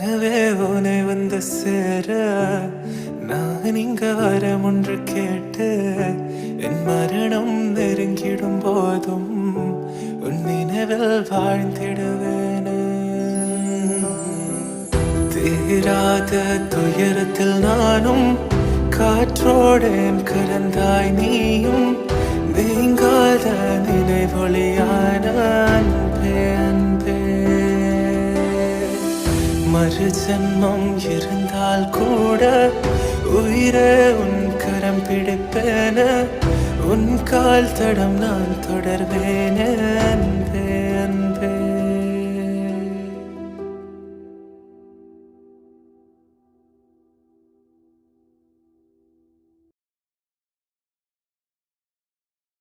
கனவே உனை வந்து சேர நான் இங்க வரம் ஒன்று கேட்டு என் மரணம் நெருங்கிடும் போதும் உன் நினைவில் வாழ்ந்திடுவேன். தீராத துயரத்தில் நானும் காற்றோடேன் கலந்தாய் நீயும் நீங்காத நினைவொளியான அன்பே அன்பே. மறு ஜன்மம் இருந்தால் கூட உயிரே உன் கரம் பிடிப்பேன, உன் கால் தடம் நான் தொடர்வேன் அன்பே அன்பே.